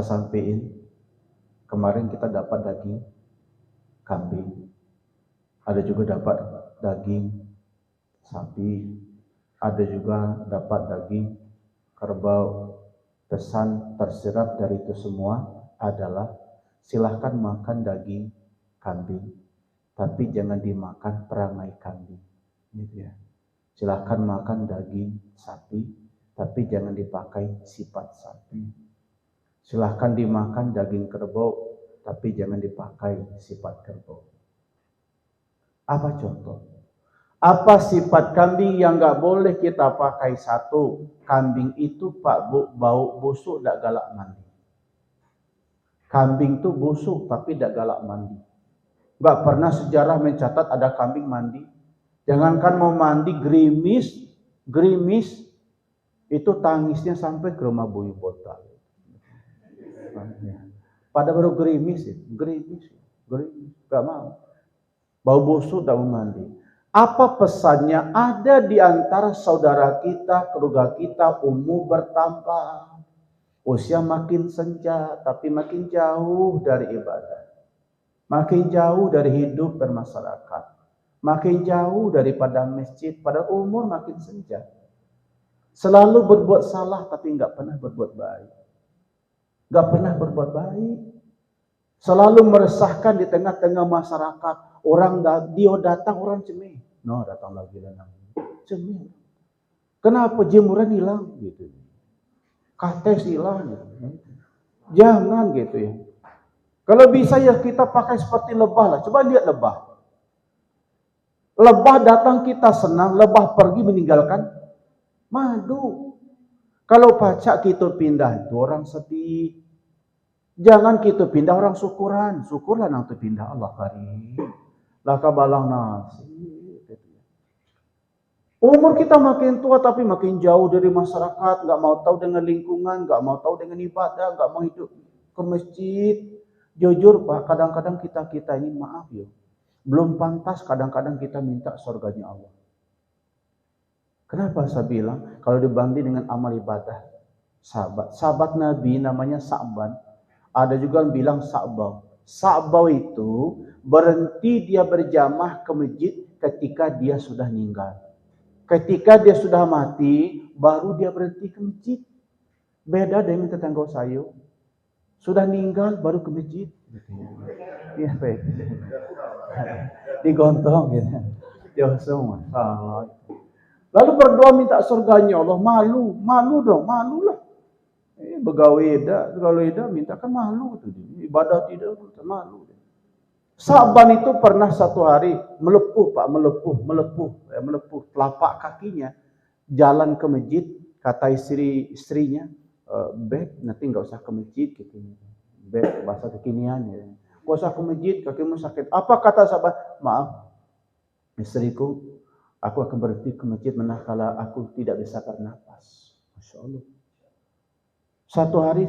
saya sampaikan, kemarin kita dapat daging kambing, ada juga dapat daging sapi, ada juga dapat daging kerbau. Pesan tersirat dari itu semua adalah silahkan makan daging kambing, tapi jangan dimakan perangai kambing, gitu ya. Silahkan makan daging sapi, tapi jangan dipakai sifat sapi. Silahkan dimakan daging kerbau, tapi jangan dipakai sifat kerbau. Apa contoh? Apa sifat kambing yang nggak boleh kita pakai? Satu, kambing itu Pak Bu, bau busuk, tidak galak mandi. Kambing itu busuk tapi tidak galak mandi. Nggak pernah sejarah mencatat ada kambing mandi. Jangankan mau mandi, gerimis, itu tangisnya sampai ke rumah Buyu Botal. Pada baru gerimis, nggak mau. Bau busuk tak mau mandi. Apa pesannya? Ada di antara saudara kita, keluarga kita, umur bertambah, usia makin senja, tapi makin jauh dari ibadah, makin jauh dari hidup bermasyarakat, makin jauh daripada masjid, pada umur makin senja. Selalu berbuat salah tapi nggak pernah berbuat baik. Nggak pernah berbuat baik. Selalu meresahkan di tengah-tengah masyarakat. Orang dia datang, orang cemeh. No, datang lagi dan cemeh. Kenapa jemuran hilang gitu? Kates hilang gitu. Jangan gitu ya. Kalau bisa ya kita pakai seperti lebah lah. Coba lihat lebah. Lebah datang kita senang, lebah pergi meninggalkan madu. Kalau pacak kita pindah itu orang sedih. Jangan kita pindah orang syukuran. Syukurlah nanti pindah Allah karim. Laka balang nasi. Umur kita makin tua tapi makin jauh dari masyarakat. Gak mau tahu dengan lingkungan. Gak mau tahu dengan ibadah. Gak mau hidup ke masjid. Jujur Pak, kadang-kadang kita ini maaf ya. Belum pantas kadang-kadang kita minta surganya Allah. Kenapa saya bilang? Kalau dibanding dengan amal ibadah sahabat Nabi namanya Sa'ban. Ada juga yang bilang Sa'bau. Sa'bau itu berhenti dia berjamaah ke masjid ketika dia sudah meninggal. Ketika dia sudah mati, baru dia berhenti ke masjid. Beda dengan tetangga saya. Sudah meninggal baru ke masjid. Iya, baik. Digontong gitu. Jauh semua. Lalu berdoa minta surganya Allah. Malu dong, malulah. Begawe ida minta kan malu tuh. Ibadah tidak malu. Sa'ban itu pernah satu hari melepuh Pak, telapak kakinya jalan ke masjid, kata istrinya, "Beb, nanti enggak usah ke masjid gitu." Beb bahasa kekinian ya. "Enggak usah ke masjid, kakimu sakit." Apa kata Sa'ban? "Maaf, istriku, aku akan berhenti ke masjid manakala aku tidak bisa bernapas." Masya Allah. Satu hari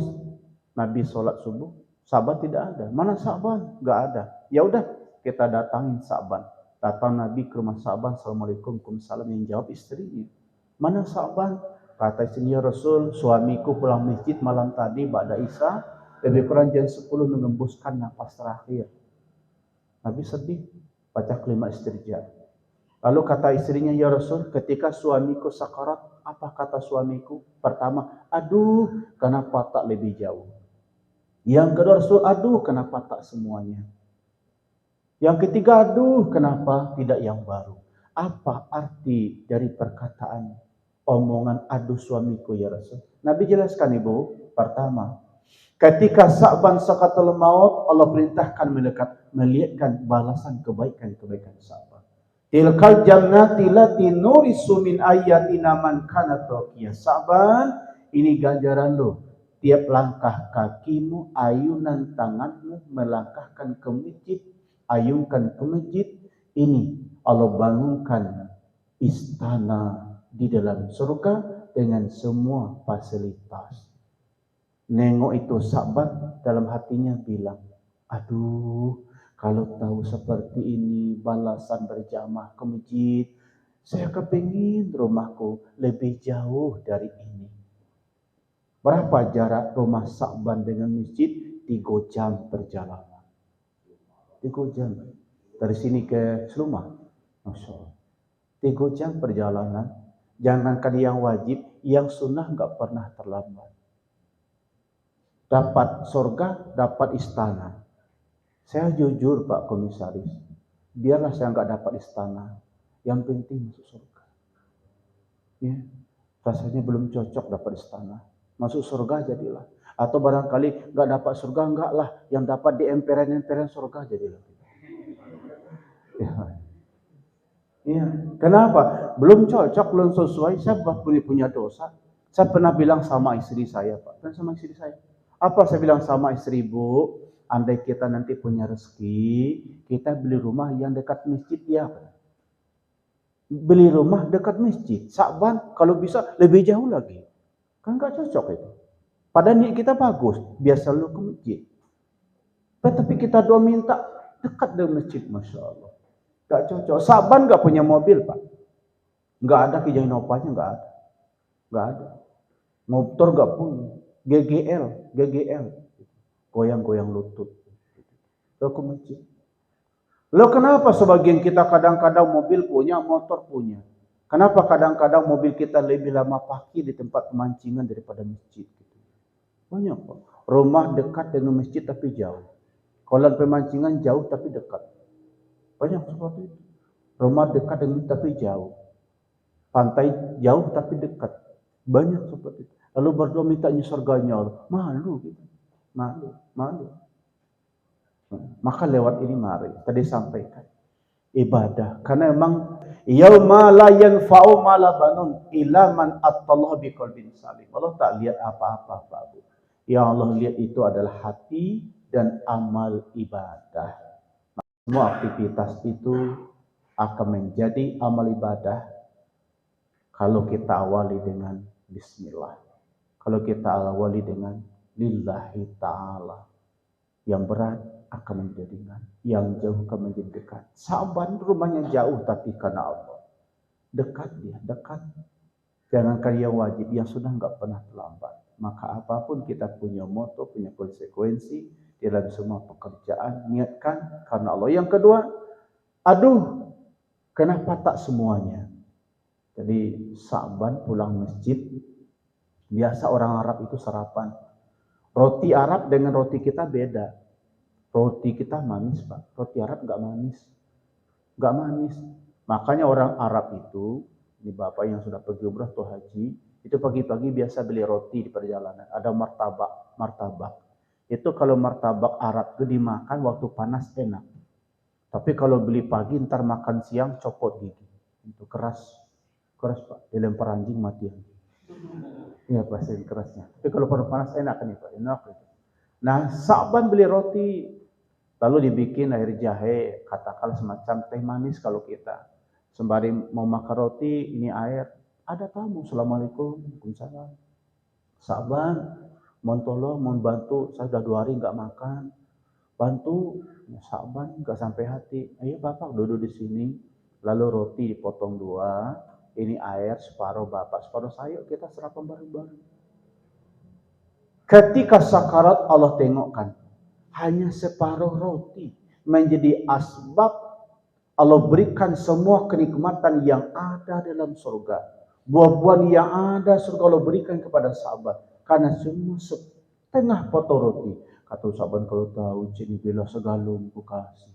Nabi sholat subuh, Sa'ban tidak ada. Mana Sa'ban? Enggak ada. Ya udah, kita datangin Sa'ban. Datang Nabi ke rumah Sa'ban, "Assalamualaikum." Waalaikumsalam. Yang jawab istrinya. "Mana Sa'ban?" Kata istrinya, "Rasul, suamiku pulang masjid malam tadi ba'da Isya, lebih kurang jam 10 mengembuskan nafas terakhir." Nabi sedih, baca kalimat istirja. Lalu kata istrinya, "Ya Rasul, ketika suamiku sakarat, apa kata suamiku?" Pertama, "Aduh, kenapa tak lebih jauh?" Yang kedua, Rasul, "Aduh, kenapa tak semuanya?" Yang ketiga, "Aduh, kenapa tidak yang baru?" Apa arti dari perkataan omongan "aduh suamiku ya Rasul"? Nabi jelaskan Ibu. Pertama, ketika Sa'ban sakatul maut, Allah perintahkan melihatkan balasan kebaikan Sa'ban. "Tilkal jannati lati nurisu min ayatina man kana taqiya." Sa'ban, ini ganjaran lo. Tiap langkah kakimu, ayunan tanganmu melangkahkan ke masjid, ayunkan ke masjid, ini Allah bangunkan istana di dalam surga dengan semua fasilitas. Nengok itu Sa'ban, dalam hatinya bilang, "Aduh, kalau tahu seperti ini balasan berjamaah ke masjid, saya kepingin rumahku lebih jauh dari ini." Berapa jarak rumah Sa'ban dengan masjid? 3 jam perjalanan. 3 jam. Dari sini ke Seluma. Masya Allah. 3 jam perjalanan. Jangankan yang wajib, yang sunnah nggak pernah terlambat. Dapat surga, dapat istana. Saya jujur Pak Komisaris, biarlah saya nggak dapat istana, yang penting masuk surga. Ya, rasanya belum cocok dapat istana, masuk surga jadilah. Atau barangkali nggak dapat surga, enggak lah, yang dapat di emperan-emperan surga jadilah. Ya. Ya. Kenapa? Belum cocok, belum sesuai. Saya punya dosa. Saya pernah bilang sama istri saya, Pak, dan sama istri saya. Apa saya bilang sama istri, Bu? Andai kita nanti punya rezeki, kita beli rumah yang dekat masjid, ya. Beli rumah dekat masjid. Sa'ban kalau bisa lebih jauh lagi. Kan gak cocok itu. Padahal niat kita bagus, biar selalu ke masjid. Tetapi kita doa minta dekat dengan masjid, Masya Allah. Gak cocok. Sa'ban gak punya mobil, Pak. Gak ada Kijang Inovanya, gak ada. Gak ada. Motor gak punya. GGL. Goyang-goyang lutut. Lo ke masjid. Lo kenapa sebagian kita kadang-kadang mobil punya, motor punya? Kenapa kadang-kadang mobil kita lebih lama parkir di tempat pemancingan daripada masjid? Banyak Pak. Rumah dekat dengan masjid tapi jauh. Kolam pemancingan jauh tapi dekat. Banyak seperti itu. Rumah dekat dengan tapi jauh. Pantai jauh tapi dekat. Banyak seperti itu. Lalu berdoa mintanya surganya Allah. Malu gitu. Malu. Maka lewat ini mari tadi sampaikan ibadah, karena memang yauma la yanfa'u malabanun illa man atallah biqalbin salim. Allah tak lihat apa-apa, Pak. Yang Allah lihat itu adalah hati dan amal ibadah. Semua aktivitas itu akan menjadi amal ibadah kalau kita awali dengan bismillah. Kalau kita awali dengan lillahi ta'ala. Yang berat akan menjadi ringan, yang jauh akan menjadi dekat. Sa'ban rumahnya jauh tapi karena Allah. Dekat dia, dekat. Jangankan yang wajib, yang sudah enggak pernah terlambat. Maka apapun kita punya moto, punya konsekuensi dalam semua pekerjaan, niatkan karena Allah. Yang kedua, kenapa tak semuanya? Jadi Sa'ban pulang masjid, biasa orang Arab itu sarapan. Roti Arab dengan roti kita beda. Roti kita manis, Pak. Roti Arab nggak manis. Nggak manis. Makanya orang Arab itu, ini Bapak yang sudah pergi umrah atau haji, itu pagi-pagi biasa beli roti di perjalanan. Ada martabak. Itu kalau martabak Arab itu dimakan waktu panas enak. Tapi kalau beli pagi, ntar makan siang copot gigi. Itu keras Pak. Dilempar anjing mati. Iya pasti kerasnya. Tapi kalau panas enak kan itu, enak itu. Nah, Sa'ban beli roti, lalu dibikin air jahe, katakanlah semacam teh manis kalau kita. Sembari mau makan roti, ini air. Ada tamu, Assalamualaikum, Waalaikumsalam. Sa'ban, mohon tolong, mohon bantu, saya sudah 2 hari nggak makan. Bantu, ya, Sa'ban nggak sampai hati. Ayo Bapak duduk di sini, lalu roti dipotong 2, ini air separuh Bapak, separuh saya, kita sarapan bareng-bareng. Ketika sakarat Allah tengokkan, hanya separuh roti menjadi asbab Allah berikan semua kenikmatan yang ada dalam surga. Buah-buahan yang ada surga Allah berikan kepada sahabat. Karena semua setengah potong roti. Kata sahabat, kalau tahu ini bila segalon ku kasih.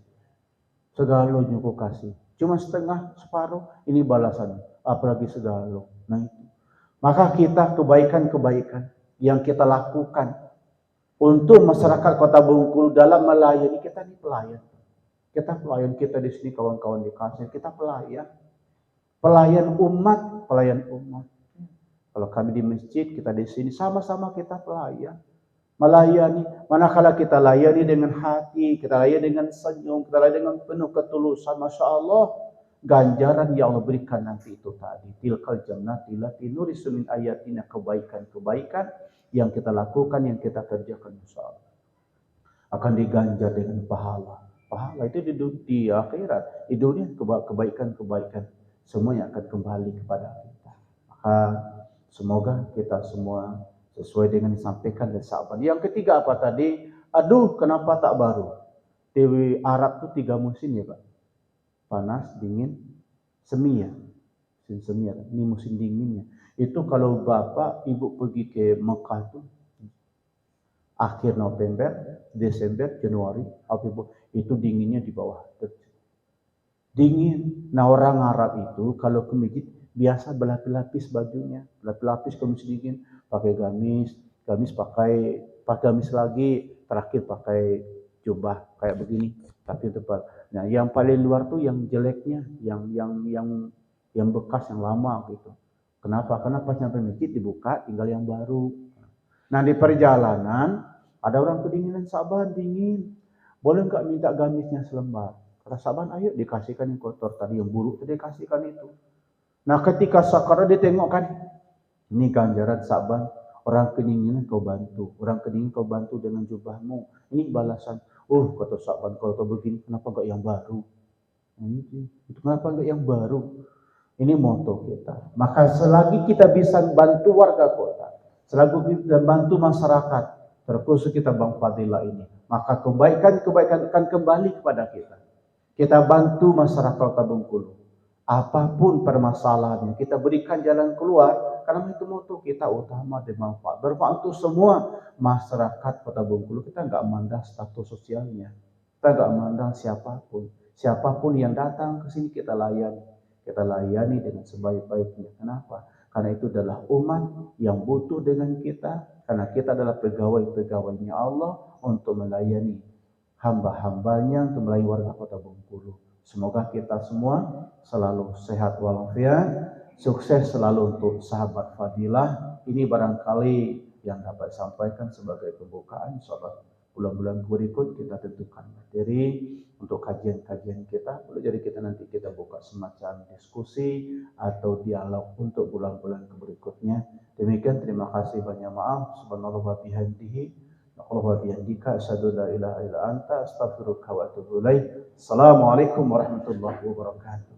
Segalon ku kasih. Cuma setengah, separuh, ini balasan. Apalagi segalon. Nah itu. Maka kita kebaikan-kebaikan yang kita lakukan untuk masyarakat Kota Bengkulu dalam melayani, kita ini pelayan. Kita pelayan, kita di sini kawan-kawan di kasir, kita pelayan. Pelayan umat. Kalau kami di masjid, kita di sini sama-sama kita pelayan. Melayani, manakala kita layani dengan hati, kita layani dengan senyum, kita layani dengan penuh ketulusan, Masya Allah, ganjaran yang Allah berikan nanti itu tadi. Tilkal jannati lati nurisu min ayatina, kebaikan-kebaikan yang kita lakukan, yang kita kerjakan, Masya Allah, akan diganjar dengan pahala. Pahala itu di akhirat, di dunia kebaikan-kebaikan semuanya akan kembali kepada kita. Maka semoga kita semua sesuai dengan disampaikan oleh sahabat. Yang ketiga apa tadi? Aduh, kenapa tak baru? Di Arab tuh 3 musim ya Pak. Panas, dingin, semi ya. Musim semi ya. Ini musim dinginnya. Itu kalau Bapak, Ibu pergi ke Mekah tuh akhir November, Desember, Januari, itu dinginnya di bawah. Dingin. Nah orang Arab itu kalau ke masjid biasa berlapis-lapis bajunya, berlapis-lapis kalau musim dingin, pakai gamis pakai gamis lagi, terakhir pakai jubah kayak begini, tapi tebal. Nah yang paling luar tuh yang jeleknya, yang bekas yang lama gitu. Kenapa? Karena pas nyampe masjid dibuka, tinggal yang baru. Nah di perjalanan ada orang kedinginan, sahabat dingin, boleh nggak minta gamisnya selembar? Kata sahabat, ayo dikasihkan yang kotor tadi, yang buruk tadi dikasihkan itu. Nah ketika sakarat dia tengok kan, ini ganjaran sahabat, orang kedinginan kau bantu, orang kedinginan kau bantu dengan jubahmu. Ini balasan. Oh kata sahabat, kalau kau begini kenapa nggak yang baru? Itu kenapa nggak yang baru? Ini moto kita. Maka selagi kita bisa bantu warga kota, selagi kita bantu masyarakat, terkhusus kita Bang Fadilah ini, maka kebaikan akan kembali kepada kita. Kita bantu masyarakat Kota Bengkulu. Apapun permasalahannya, kita berikan jalan keluar, karena itu moto kita utama dan manfaat. Bermanfaat untuk semua masyarakat Kota Bengkulu. Kita nggak mandang status sosialnya. Kita nggak mandang siapapun. Siapapun yang datang ke sini kita layani. Kita layani dengan sebaik-baiknya. Kenapa? Karena itu adalah umat yang butuh dengan kita. Karena kita adalah pegawai-pegawainya Allah untuk melayani hamba-hambanya, untuk melayani warga Kota Bengkulu. Semoga kita semua selalu sehat walafiat, sukses selalu untuk sahabat Fadilah. Ini barangkali yang dapat sampaikan sebagai pembukaan. Insyaallah bulan-bulan berikut kita tentukan materi untuk kajian-kajian kita. Boleh jadi kita nanti kita buka semacam diskusi atau dialog untuk bulan-bulan berikutnya. Demikian, terima kasih, banyak maaf. Subhanallah wa bihamdihi, Allah wa bihamdika, asyhadu la ilaha illa anta, astaghfiruka wa atubu ilaik. Assalamualaikum warahmatullahi wabarakatuh.